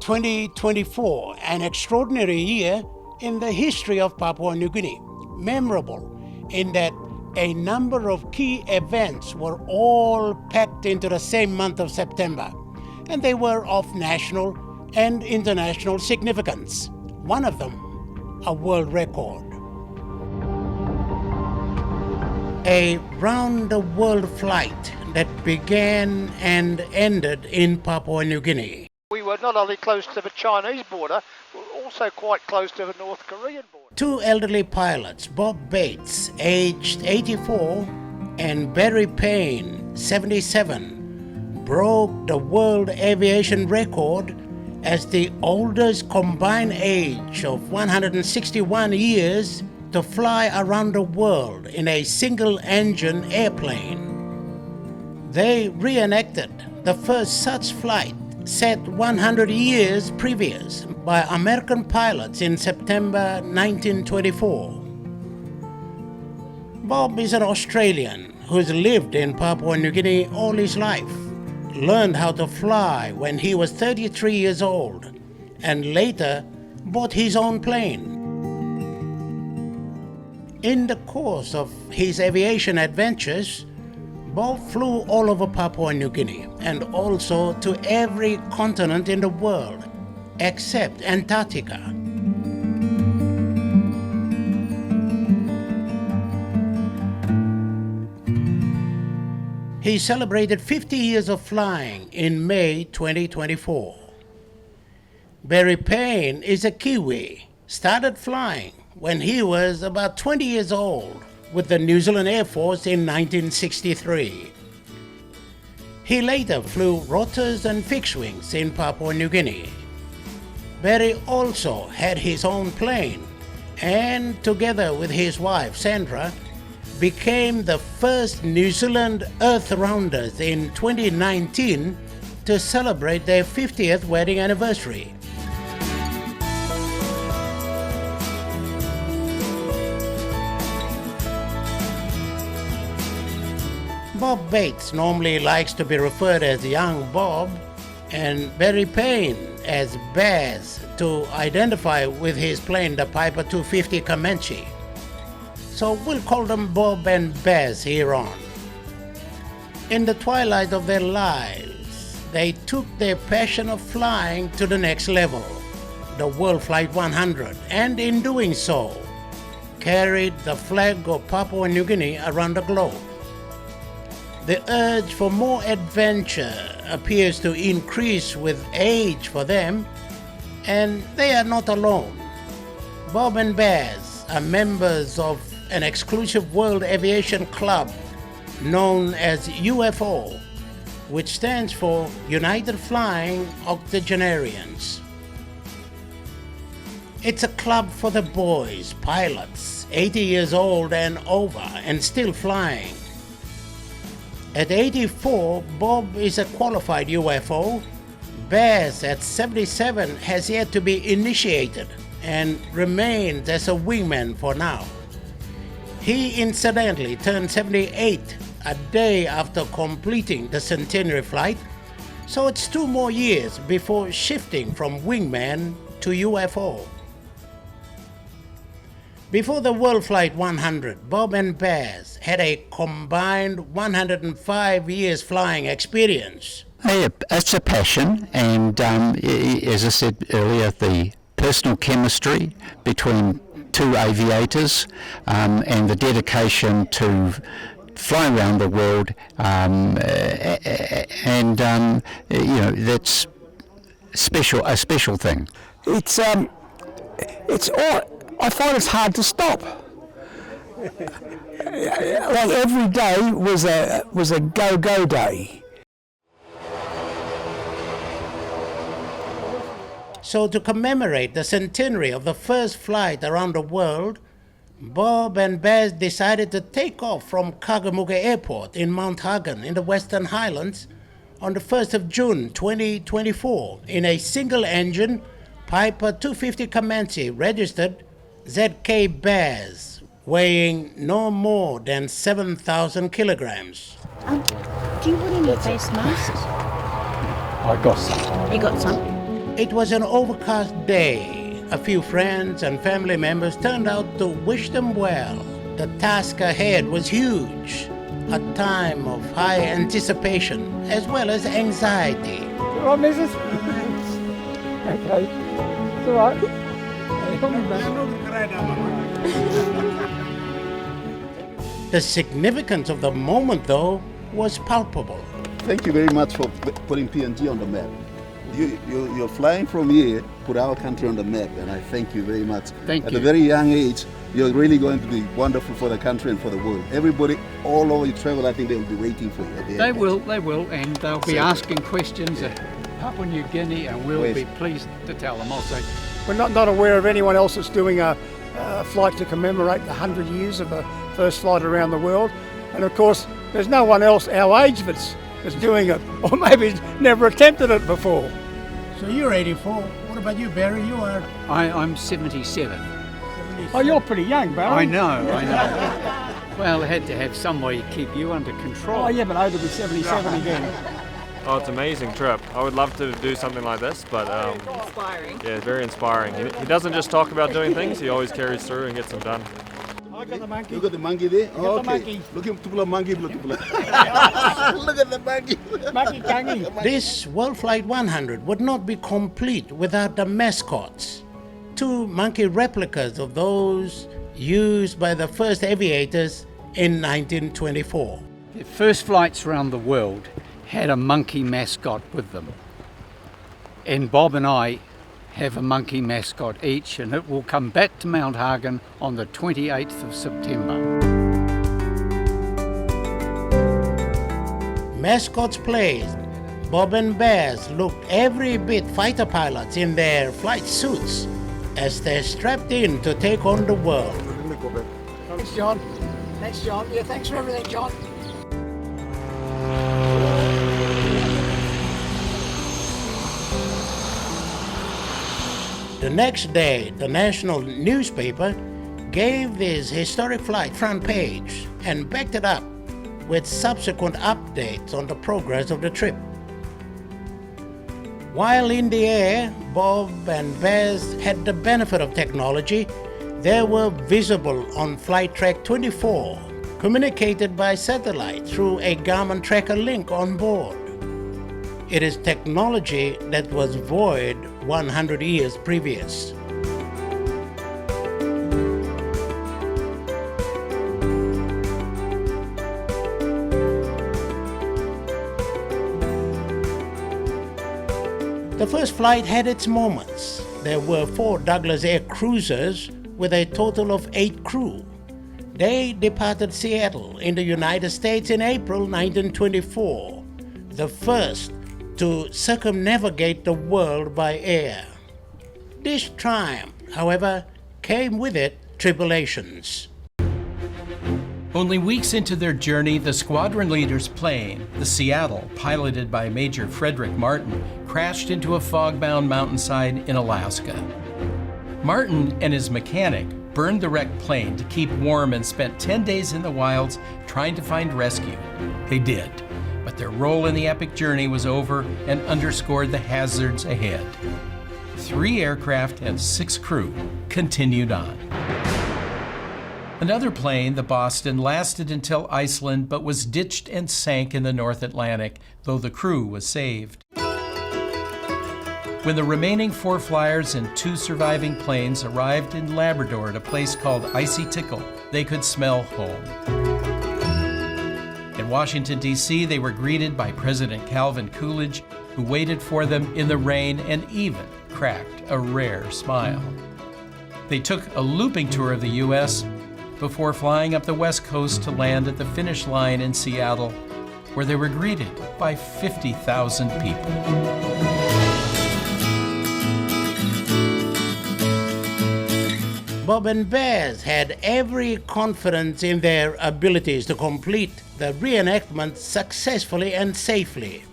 2024, an extraordinary year in the history of Papua New Guinea. Memorable in that a number of key events were all packed into the same month of September, and they were of national and international significance. One of them, a world record. A round-the-world flight that began and ended in Papua New Guinea. We were not only close to the Chinese border, we were also quite close to the North Korean border. Two elderly pilots, Bob Bates, aged 84, and Barry Payne, 77, broke the world aviation record as the oldest combined age of 161 years to fly around the world in a single-engine airplane. They reenacted the first such flight set 100 years previous by American pilots in September 1924. Bob is an Australian who's lived in Papua New Guinea all his life, learned how to fly when he was 33 years old, and later bought his own plane. In the course of his aviation adventures, Bob flew all over Papua New Guinea and also to every continent in the world except Antarctica. He celebrated 50 years of flying in May 2024. Barry Payne is a Kiwi, started flying when he was about 20 years old with the New Zealand Air Force in 1963. He later flew rotors and fixed wings in Papua New Guinea. Barry also had his own plane and, together with his wife Sandra, became the first New Zealand Earth Rounders in 2019 to celebrate their 50th wedding anniversary. Bob Bates normally likes to be referred as Young Bob, and Barry Payne as Baz to identify with his plane, the Piper 250 Comanche. So we'll call them Bob and Baz here on. In the twilight of their lives, they took their passion of flying to the next level, the World Flight 100, and in doing so, carried the flag of Papua New Guinea around the globe. The urge for more adventure appears to increase with age for them, and they are not alone. Bob and Baz are members of an exclusive world aviation club known as UFO, which stands for United Flying Octogenarians. It's a club for the boys, pilots, 80 years old and over, and still flying. At 84, Bob is a qualified UFO. Baz, at 77, has yet to be initiated and remains as a wingman for now. He incidentally turned 78 a day after completing the centenary flight, so it's 2 more years before shifting from wingman to UFO. Before the World Flight 100, Bob and Baz had a combined 105 years flying experience. It's a passion, and as I said earlier, the personal chemistry between two aviators and the dedication to fly around the world, that's a special thing. It's all. I find it's hard to stop. Like every day was a go-go day. So to commemorate the centenary of the first flight around the world, Bob and Baz decided to take off from Kagamuga Airport in Mount Hagen in the Western Highlands on the 1st of June 2024 in a single-engine Piper 250 Comanche registered ZK Baz, weighing no more than 7,000 kilograms. Do you want any face masks? I got some. You got some? It was an overcast day. A few friends and family members turned out to wish them well. The task ahead was huge, a time of high anticipation as well as anxiety. All right, missus? Okay. It's all right. The significance of the moment, though, was palpable. Thank you very much for putting PNG on the map. You're flying from here, put our country on the map, and I thank you very much. Thank At you. a very young age, you're really going to be wonderful for the country and for the world. Everybody all over you travel, I think they will be waiting for you at the They airport. will, and they'll be So- asking questions at Papua New Guinea, and we'll Yes. be pleased to tell them. I'll say, We're not aware of anyone else that's doing a flight to commemorate the 100 years of the first flight around the world. And of course, there's no one else our age that's doing it, or maybe never attempted it before. So you're 84. What about you, Barry? You are I'm 77. Oh, you're pretty young, Barry. I know. Well, I had to have some way to keep you under control. Oh, yeah, but I'd be 77 again. Oh, it's an amazing trip. I would love to do something like this, but Inspiring. yeah, very inspiring. He doesn't just talk about doing things, he always carries through and gets them done. I got the monkey. You got the monkey there? got the Okay. monkey. Look at the monkey. Look at the monkey. Monkey kangi. This World Flight 100 would not be complete without the mascots. Two monkey replicas of those used by the first aviators in 1924. The first flights around the world had a monkey mascot with them. And Bob and I have a monkey mascot each, and it will come back to Mount Hagen on the 28th of September. Mascots placed. Bob and Baz looked every bit fighter pilots in their flight suits as they strapped in to take on the world. Thanks, John. Thanks, John. Yeah, thanks for everything, John. The next day, the national newspaper gave this historic flight front page and backed it up with subsequent updates on the progress of the trip. While in the air, Bob and Baz had the benefit of technology. They were visible on Flight Track 24, communicated by satellite through a Garmin tracker link on board. It is technology that was void 100 years previous. The first flight had its moments. There were 4 Douglas Air Cruisers with a total of 8 crew. They departed Seattle in the United States in April 1924, the first to circumnavigate the world by air. This triumph, however, came with it tribulations. Only weeks into their journey, the squadron leader's plane, the Seattle, piloted by Major Frederick Martin, crashed into a fog-bound mountainside in Alaska. Martin and his mechanic burned the wrecked plane to keep warm and spent 10 days in the wilds trying to find rescue. They did, but their role in the epic journey was over and underscored the hazards ahead. 3 aircraft and 6 crew continued on. Another plane, the Boston, lasted until Iceland but was ditched and sank in the North Atlantic, though the crew was saved. When the remaining 4 flyers and 2 surviving planes arrived in Labrador at a place called Icy Tickle, they could smell home. In Washington, D.C., they were greeted by President Calvin Coolidge, who waited for them in the rain and even cracked a rare smile. They took a looping tour of the U.S. before flying up the West Coast to land at the finish line in Seattle, where they were greeted by 50,000 people. Bob and Baz had every confidence in their abilities to complete the reenactment successfully and safely.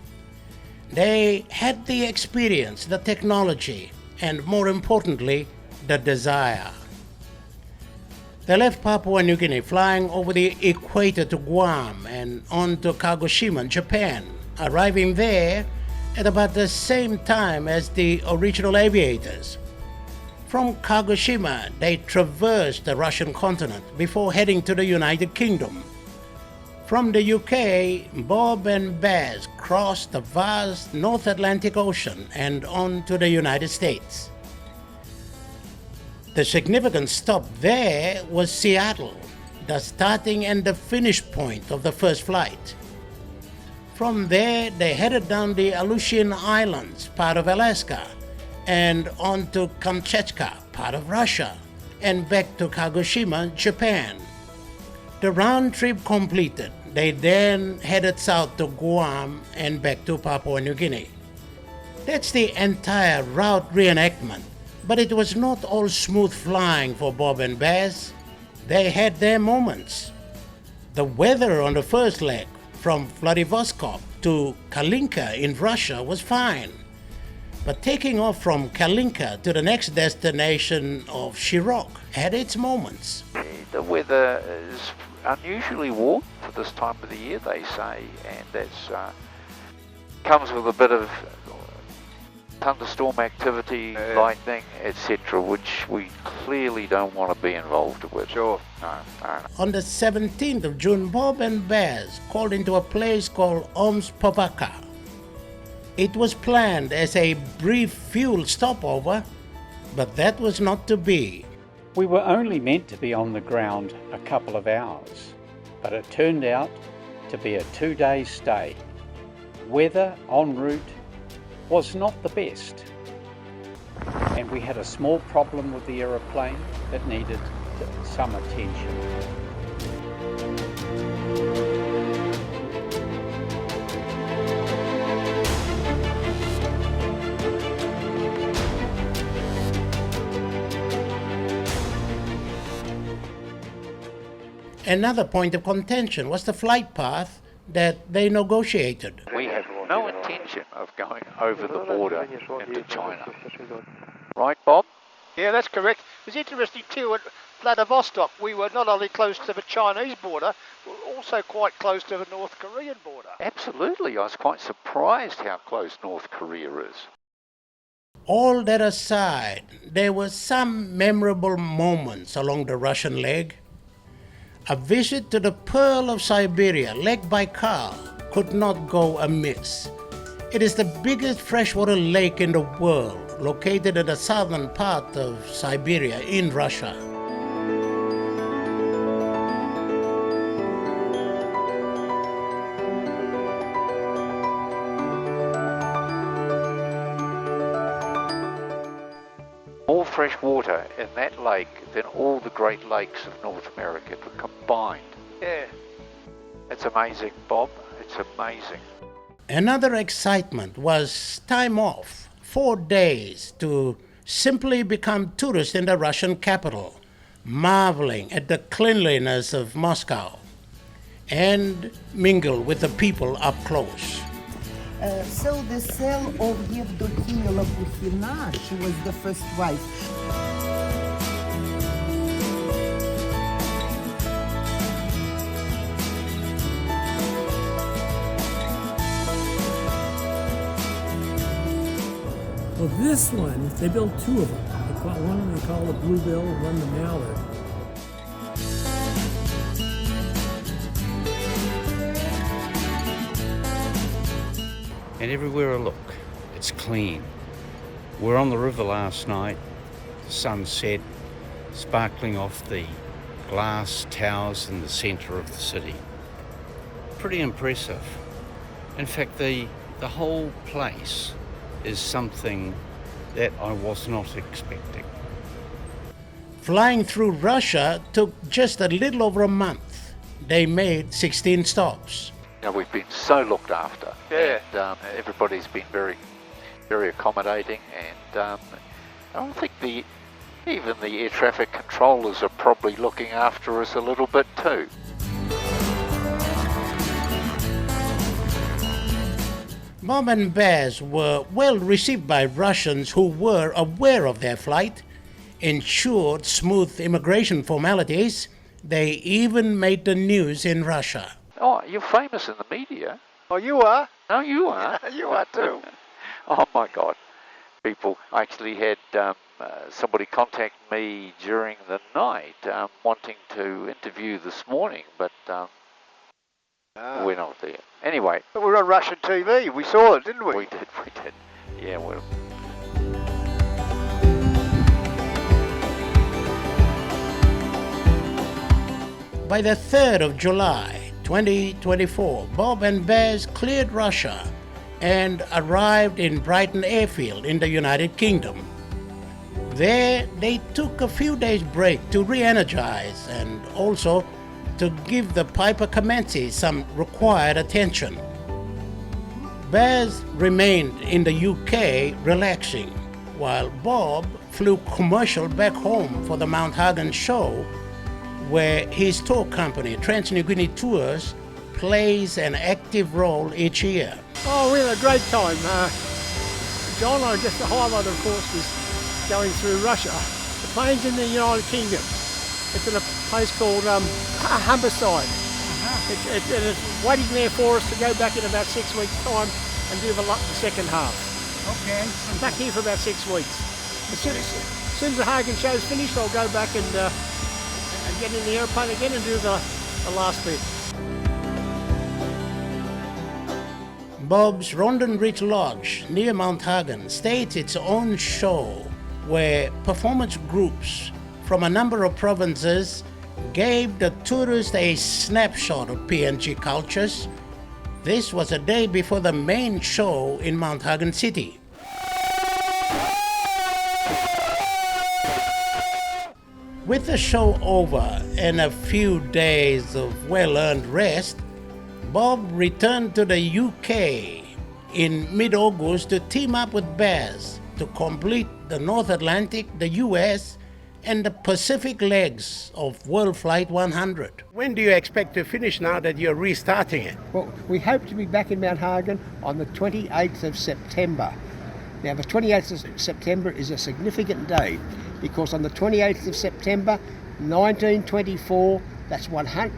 They had the experience, the technology, and more importantly, the desire. They left Papua New Guinea flying over the equator to Guam and on to Kagoshima, Japan. Arriving there, at about the same time as the original aviators. From Kagoshima, they traversed the Russian continent before heading to the United Kingdom. From the UK, Bob and Baz crossed the vast North Atlantic Ocean and on to the United States. The significant stop there was Seattle, the starting and the finish point of the first flight. From there, they headed down the Aleutian Islands, part of Alaska, and on to Kamchatka, part of Russia, and back to Kagoshima, Japan. The round trip completed, they then headed south to Guam and back to Papua New Guinea. That's the entire route reenactment, but it was not all smooth flying for Bob and Baz. They had their moments. The weather on the first leg from Vladivostok to Kalinka in Russia was fine. But taking off from Kalinka to the next destination of Shirok had its moments. The weather is unusually warm for this time of the year, they say, and that's comes with a bit of thunderstorm activity, lightning, etc., which we clearly don't want to be involved with. Sure. No. On the 17th of June, Bob and Baz called into a place called Omsk-Povaka. It was planned as a brief fuel stopover, but that was not to be. We were only meant to be on the ground a couple of hours, but it turned out to be a 2-day stay. Weather en route was not the best, and we had a small problem with the aeroplane that needed some attention. Another point of contention was the flight path that they negotiated. We have no intention of going over the border into China. Right, Bob? Yeah, that's correct. It was interesting too at Vladivostok. We were not only close to the Chinese border, we were also quite close to the North Korean border. Absolutely. I was quite surprised how close North Korea is. All that aside, there were some memorable moments along the Russian leg. A visit to the Pearl of Siberia, Lake Baikal, could not go amiss. It is the biggest freshwater lake in the world, located in the southern part of Siberia in Russia. More fresh water in that lake than all the Great Lakes of North America combined. Yeah. It's amazing, Bob. It's amazing. Another excitement was time off, 4 days, to simply become tourists in the Russian capital, marveling at the cleanliness of Moscow, and mingle with the people up close. So the cell of Yevdokimia Lopukhina, she was the first wife. Well, this one, they built two of them. One they call the Bluebill and one the Mallard. And everywhere I look, it's clean. We're on the river last night, the sun set, sparkling off the glass towers in the centre of the city. Pretty impressive. In fact, the whole place is something that I was not expecting. Flying through Russia took just a little over a month. They made 16 stops. You know, we've been so looked after. Yeah. And everybody's been very, very accommodating. And I don't think even the air traffic controllers are probably looking after us a little bit too. Bob and Baz were well received by Russians who were aware of their flight, ensured smooth immigration formalities. They even made the news in Russia. Oh, you're famous in the media. Oh, you are? No, you are. You are too. Oh my God. People actually had somebody contact me during the night wanting to interview this morning, but we're not there. Anyway. But we were on Russian TV. We saw it, didn't we? We did. Yeah, well. By the 3rd of July 2024, Bob and Baz cleared Russia and arrived in Brighton Airfield in the United Kingdom. There, they took a few days break to re-energize and also to give the Piper Comanche some required attention. Baz remained in the UK relaxing, while Bob flew commercial back home for the Mount Hagen show, where his tour company, Trans New Guinea Tours, plays an active role each year. Oh, we had a great time. John, I guess the highlight, of course, was going through Russia. The plane's in the United Kingdom. It's in a place called Humberside. It's waiting there for us to go back in about 6 weeks' time and do the second half. Okay. I'm back here for about 6 weeks. As soon as the Hagen show's finished, I'll go back and get in the airplane again and do the last bit. Bob's Rondon Ridge Lodge near Mount Hagen staged its own show where performance groups from a number of provinces gave the tourists a snapshot of PNG cultures. This was a day before the main show in Mount Hagen City. With the show over and a few days of well-earned rest, Bob returned to the UK in mid-August to team up with Baz to complete the North Atlantic, the US, and the Pacific legs of World Flight 100. When do you expect to finish now that you're restarting it? Well, we hope to be back in Mount Hagen on the 28th of September. Now, the 28th of September is a significant day because on the 28th of September 1924, that's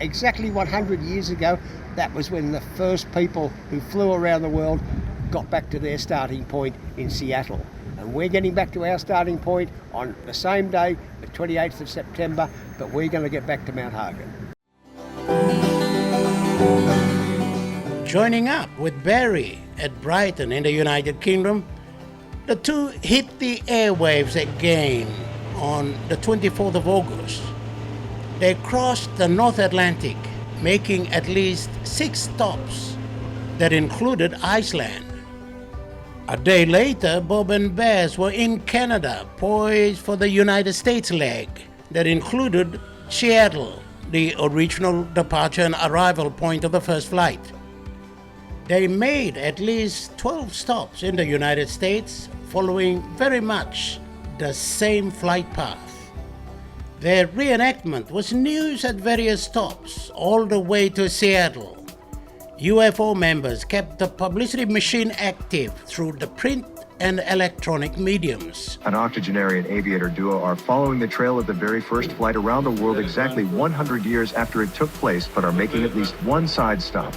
exactly 100 years ago, that was when the first people who flew around the world got back to their starting point in Seattle. And we're getting back to our starting point on the same day, the 28th of September, but we're going to get back to Mount Hagen. Joining up with Barry at Brighton in the United Kingdom, the two hit the airwaves again on the 24th of August. They crossed the North Atlantic, making at least 6 stops that included Iceland. A day later, Bob and Baz were in Canada, poised for the United States leg that included Seattle, the original departure and arrival point of the first flight. They made at least 12 stops in the United States, following very much the same flight path. Their reenactment was news at various stops, all the way to Seattle. UFO members kept the publicity machine active through the print and electronic mediums. An octogenarian aviator duo are following the trail of the very first flight around the world exactly 100 years after it took place, but are making at least one side stop.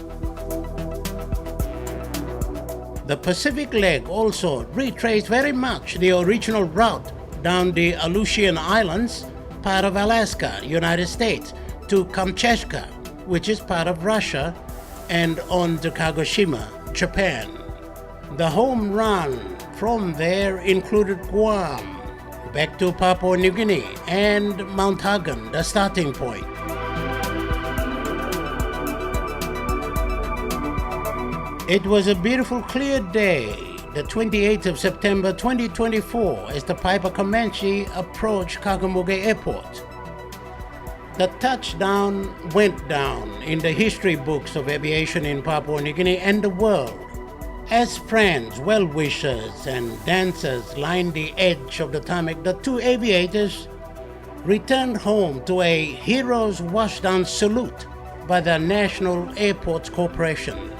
The Pacific leg also retraced very much the original route down the Aleutian Islands, part of Alaska, United States, to Kamchatka, which is part of Russia, and on to Kagoshima, Japan. The home run from there included Guam, back to Papua New Guinea, and Mount Hagen, the starting point. It was a beautiful clear day, the 28th of September 2024, as the Piper Comanche approached Kagamouge Airport. The touchdown went down in the history books of aviation in Papua New Guinea and the world. As friends, well-wishers, and dancers lined the edge of the tarmac, the two aviators returned home to a hero's washdown salute by the National Airports Corporation.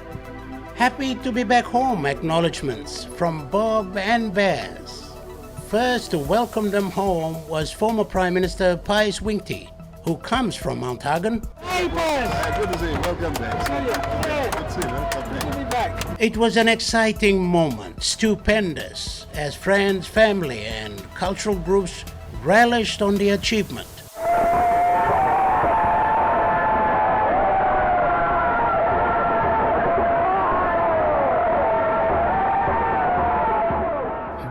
Happy to be back home acknowledgements from Bob and Baz. First to welcome them home was former Prime Minister Pius Wingti, who comes from Mount Hagen. Hey, Baz! Good to see you. Welcome back. See you. Good to see you. Welcome back. It was an exciting moment, stupendous, as friends, family, and cultural groups relished on the achievement.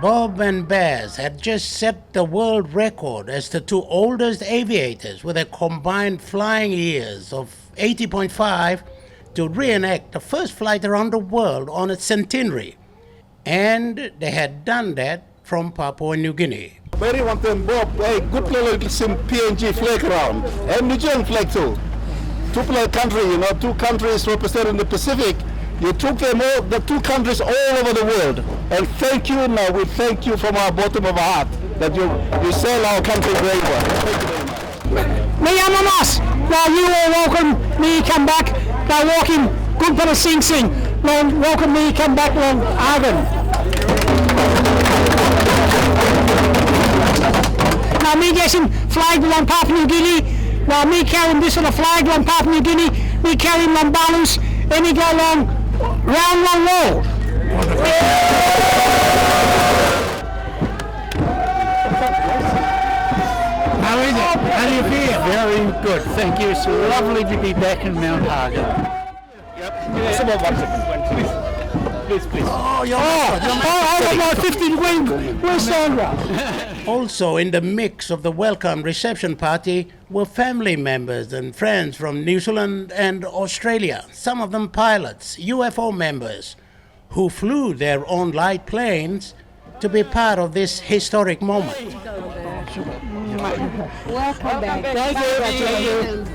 Bob and Baz had just set the world record as the two oldest aviators with a combined flying years of 80.5 to reenact the first flight around the world on its centenary. And they had done that from Papua New Guinea. Very one time, Bob, hey, good play some PNG flag around. And New Zealand flag too. Two-player country, you know, two countries representing the Pacific. You took them all, the two countries all over the world. And thank you now, we thank you from our bottom of our heart that you sell our country very well. Thank you very much. Me Amamas, now you all welcome me come back. Now walking good for the Sing Sing. Now welcome me come back long Argon. Now me getting flag on Papua New Guinea. Now me carrying this on a flag on Papua New Guinea. Me carrying on balance. And me go along round long world. How is it? How do you feel? Very good, thank you. It's lovely to be back in Mount Hagen. Please. Oh, I got my 15 wing. Where's Sandra? Also in the mix of the welcome reception party were family members and friends from New Zealand and Australia, some of them pilots, UFO members, who flew their own light planes to be part of this historic moment. Welcome back. Thank you.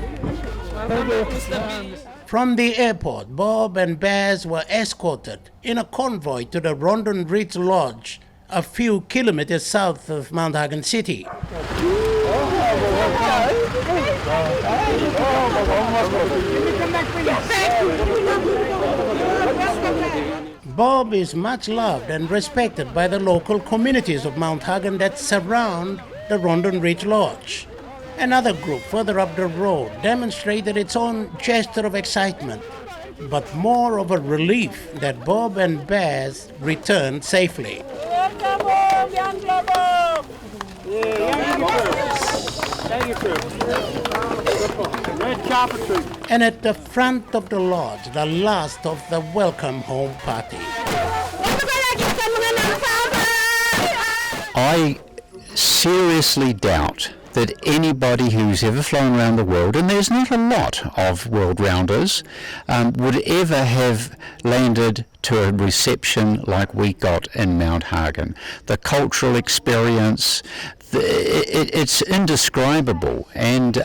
From the airport, Bob and Baz were escorted in a convoy to the Rondon Ridge Lodge, a few kilometers south of Mount Hagen City. Bob is much loved and respected by the local communities of Mount Hagen that surround the Rondon Ridge Lodge. Another group further up the road demonstrated its own gesture of excitement, but more of a relief that Bob and Baz returned safely. And at the front of the lodge, the last of the welcome home party. I seriously doubt that anybody who's ever flown around the world, and there's not a lot of world rounders, would ever have landed to a reception like we got in Mount Hagen. The cultural experience, it's indescribable, and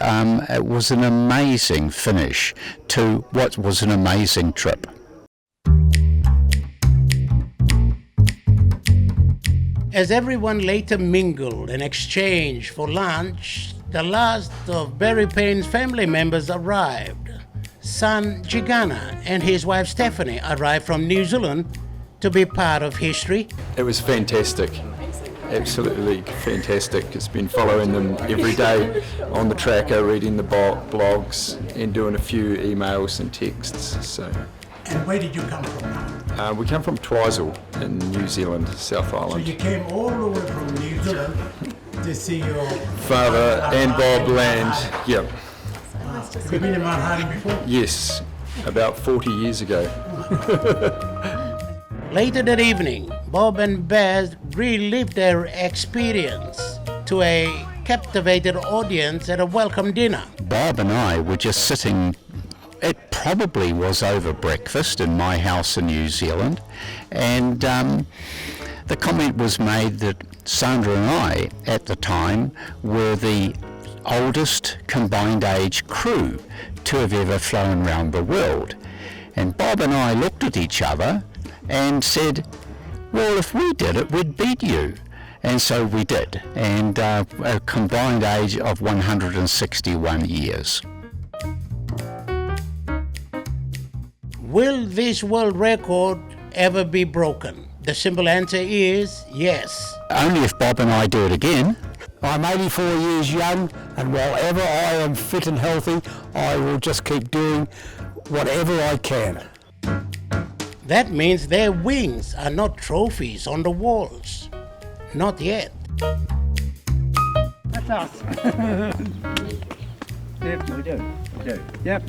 it was an amazing finish to what was an amazing trip. As everyone later mingled and exchanged for lunch, the last of Barry Payne's family members arrived. Son Gigana and his wife Stephanie arrived from New Zealand to be part of history. It was fantastic, absolutely fantastic. It's been following them every day on the tracker, reading the blogs and doing a few emails and texts. So. And where did you come from? We come from Twizel in New Zealand, South Island. So you came all the way from New Zealand to see your father and Bob land. Yep. Have you been in Mount Hagen before? Yes, about 40 years ago. Later that evening, Bob and Baz relived their experience to a captivated audience at a welcome dinner. Bob and I were just sitting. It probably was over breakfast in my house in New Zealand, and the comment was made that Sandra and I, at the time, were the oldest combined age crew to have ever flown around the world. And Bob and I looked at each other and said, well, if we did it, we'd beat you. And so we did, and a combined age of 161 years. Will this world record ever be broken? The simple answer is yes. Only if Bob and I do it again. I'm 84 years young, and while ever I am fit and healthy, I will just keep doing whatever I can. That means their wings are not trophies on the walls. Not yet. That's us. Yep, we do. Yep.